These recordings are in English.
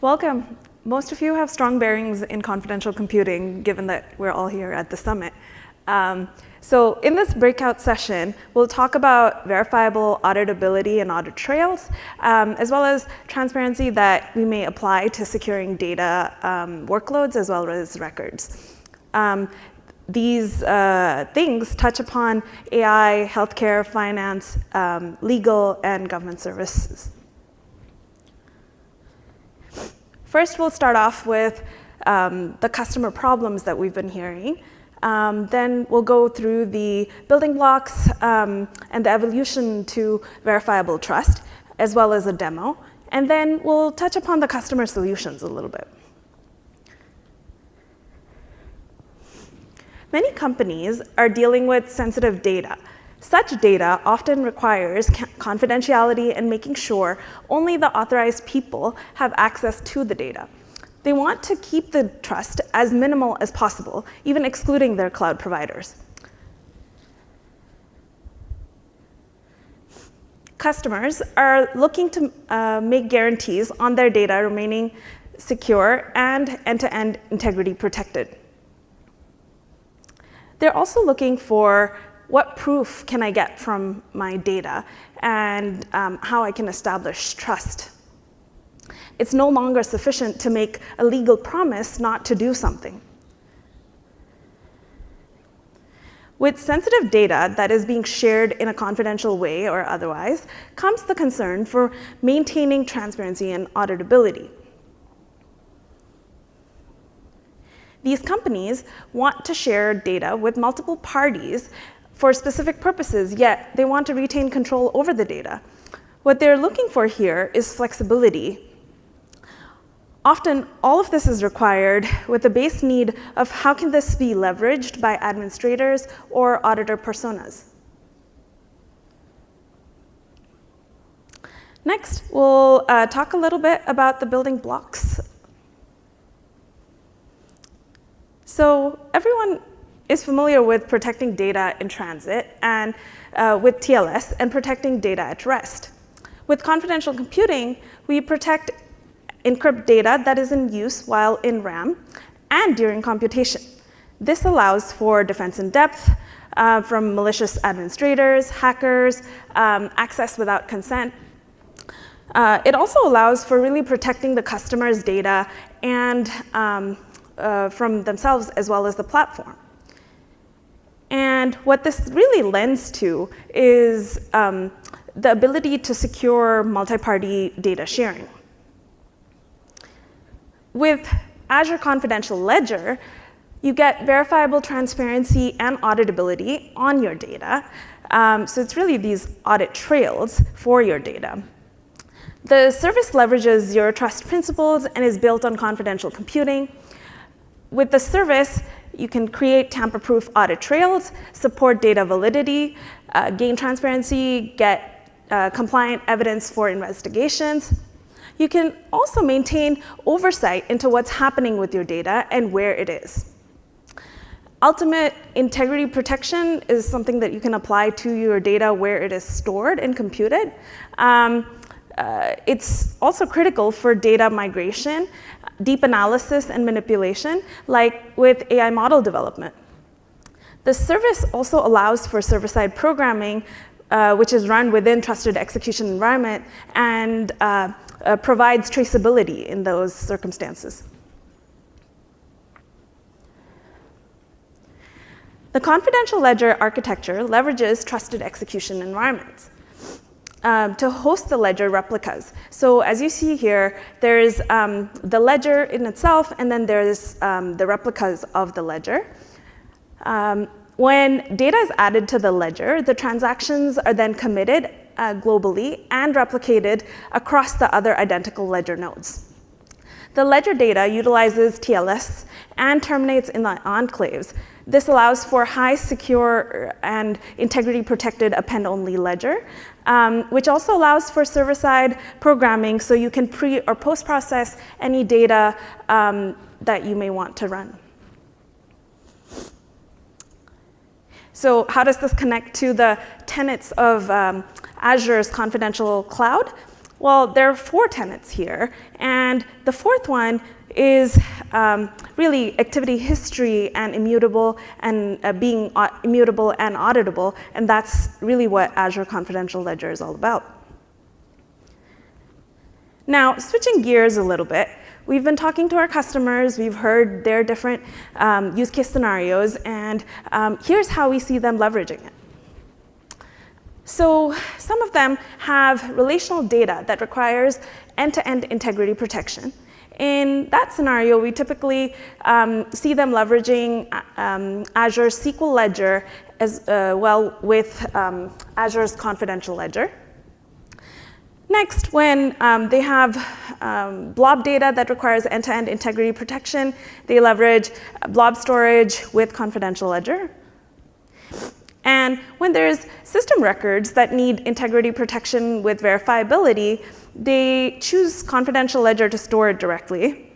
Welcome. Most of you have strong bearings in confidential computing, given that we're all here at the summit. So in this breakout session, we'll talk about verifiable auditability and audit trails, as well as transparency that we may apply to securing data workloads as well as records. These things touch upon AI, healthcare, finance, legal, and government services. First, we'll start off with the customer problems that we've been hearing. Then we'll go through the building blocks and the evolution to verifiable trust, as well as a demo. And then we'll touch upon the customer solutions a little bit. Many companies are dealing with sensitive data. Such data often requires confidentiality and making sure only the authorized people have access to the data. They want to keep the trust as minimal as possible, even excluding their cloud providers. Customers are looking to make guarantees on their data remaining secure and end-to-end integrity protected. They're also looking for what proof can I get from my data and how I can establish trust. It's no longer sufficient to make a legal promise not to do something. With sensitive data that is being shared in a confidential way or otherwise, comes the concern for maintaining transparency and auditability. These companies want to share data with multiple parties for specific purposes, yet they want to retain control over the data. What they're looking for here is flexibility. Often, all of this is required with the base need of how can this be leveraged by administrators or auditor personas. Next, we'll talk a little bit about the building blocks. So everyone is familiar with protecting data in transit and with TLS and protecting data at rest. With confidential computing, we encrypt data that is in use while in RAM and during computation. This allows for defense in depth from malicious administrators, hackers, access without consent. It also allows for really protecting the customer's data and from themselves as well as the platform. And what this really lends to is the ability to secure multi-party data sharing. With Azure Confidential Ledger, you get verifiable transparency and auditability on your data. So it's really these audit trails for your data. The service leverages zero trust principles and is built on confidential computing. With the service, you can create tamper-proof audit trails, support data validity, gain transparency, get compliant evidence for investigations. You can also maintain oversight into what's happening with your data and where it is. Ultimate integrity protection is something that you can apply to your data where it is stored and computed. It's also critical for data migration, deep analysis, and manipulation, like with AI model development. The service also allows for server-side programming, which is run within trusted execution environment and provides traceability in those circumstances. The confidential ledger architecture leverages trusted execution environments to host the ledger replicas. So as you see here, there's the ledger in itself, and then there's the replicas of the ledger. When data is added to the ledger, the transactions are then committed globally and replicated across the other identical ledger nodes. The ledger data utilizes TLS and terminates in the enclaves. This allows for high secure and integrity protected append-only ledger, which also allows for server-side programming so you can pre or post-process any data that you may want to run. So how does this connect to the tenets of Azure's confidential cloud? Well, there are 4 tenets here, and the 4th one is really activity history and immutable and being immutable and auditable, and that's really what Azure Confidential Ledger is all about. Now, switching gears a little bit, we've been talking to our customers, we've heard their different use case scenarios, and here's how we see them leveraging it. So some of them have relational data that requires end-to-end integrity protection. In that scenario, we typically see them leveraging Azure SQL Ledger as well with Azure's Confidential Ledger. Next, when they have blob data that requires end-to-end integrity protection, they leverage blob storage with Confidential Ledger. And when there's system records that need integrity protection with verifiability, they choose Confidential Ledger to store it directly.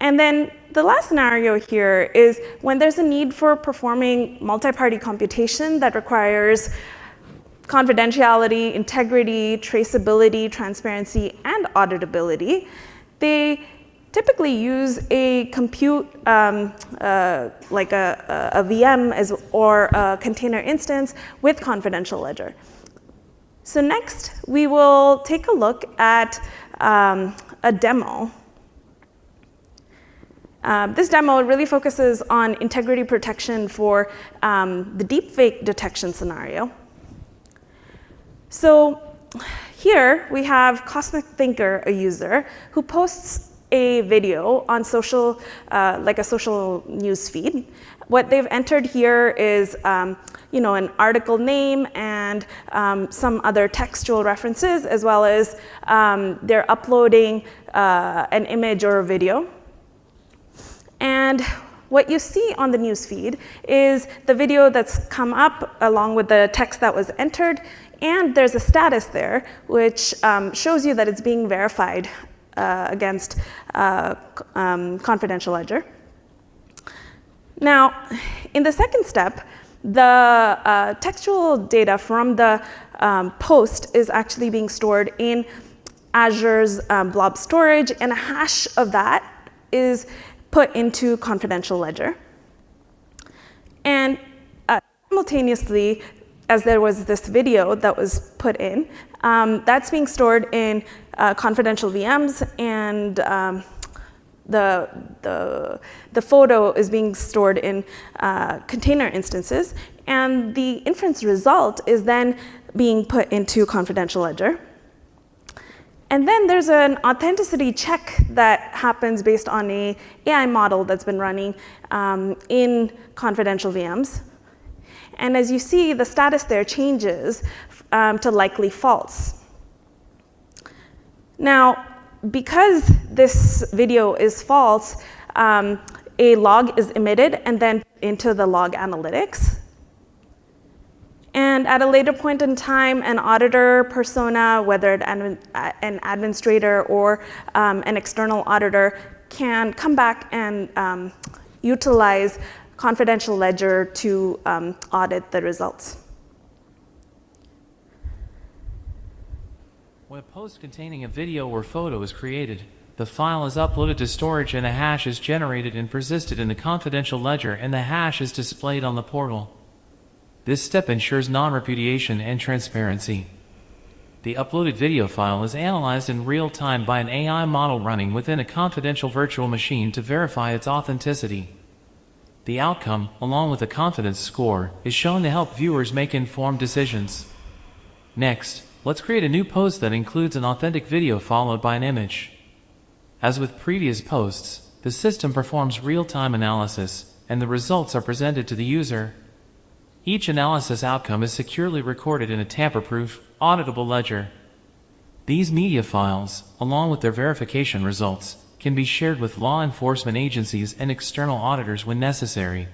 And then the last scenario here is when there's a need for performing multi-party computation that requires confidentiality, integrity, traceability, transparency, and auditability, they typically use a compute, like a VM or a container instance with Confidential Ledger. So next, we will take a look at a demo. This demo really focuses on integrity protection for the deepfake detection scenario. So here we have Cosmic Thinker, a user, who posts a video on social, like a social news feed. What they've entered here is an article name and some other textual references, as well as they're uploading an image or a video. And what you see on the news feed is the video that's come up along with the text that was entered, and there's a status there which shows you that it's being verified against Confidential Ledger. Now, in the second step, the textual data from the post is actually being stored in Azure's blob storage, and a hash of that is put into Confidential Ledger. And simultaneously, as there was this video that was put in, that's being stored in confidential VMs, and the photo is being stored in container instances, and the inference result is then being put into Confidential Ledger. And then there's an authenticity check that happens based on an AI model that's been running in confidential VMs. And as you see, the status there changes to likely false. Now, because this video is false, a log is emitted and then into the log analytics. And at a later point in time, an auditor persona, whether an administrator or an external auditor, can come back and utilize Confidential Ledger to audit the results. When a post containing a video or photo is created, the file is uploaded to storage and a hash is generated and persisted in the Confidential Ledger, and the hash is displayed on the portal. This step ensures non-repudiation and transparency. The uploaded video file is analyzed in real time by an AI model running within a confidential virtual machine to verify its authenticity. The outcome, along with a confidence score, is shown to help viewers make informed decisions. Next, let's create a new post that includes an authentic video followed by an image. As with previous posts, the system performs real-time analysis, and the results are presented to the user. Each analysis outcome is securely recorded in a tamper-proof, auditable ledger. These media files, along with their verification results, can be shared with law enforcement agencies and external auditors when necessary.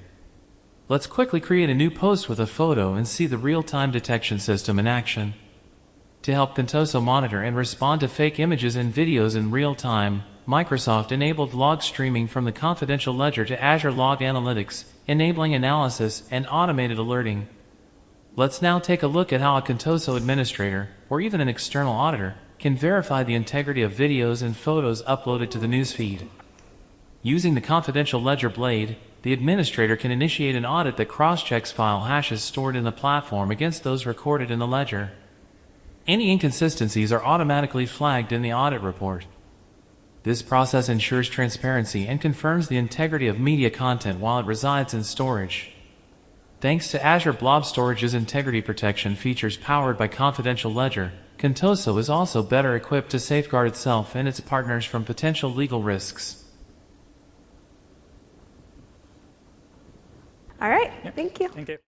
Let's quickly create a new post with a photo and see the real-time detection system in action. To help Contoso monitor and respond to fake images and videos in real time, Microsoft enabled log streaming from the Confidential Ledger to Azure Log Analytics, enabling analysis and automated alerting. Let's now take a look at how a Contoso administrator, or even an external auditor, can verify the integrity of videos and photos uploaded to the newsfeed. Using the Confidential Ledger blade, the administrator can initiate an audit that cross-checks file hashes stored in the platform against those recorded in the ledger. Any inconsistencies are automatically flagged in the audit report. This process ensures transparency and confirms the integrity of media content while it resides in storage. Thanks to Azure Blob Storage's integrity protection features powered by Confidential Ledger, Contoso is also better equipped to safeguard itself and its partners from potential legal risks. All right, thank you. Thank you.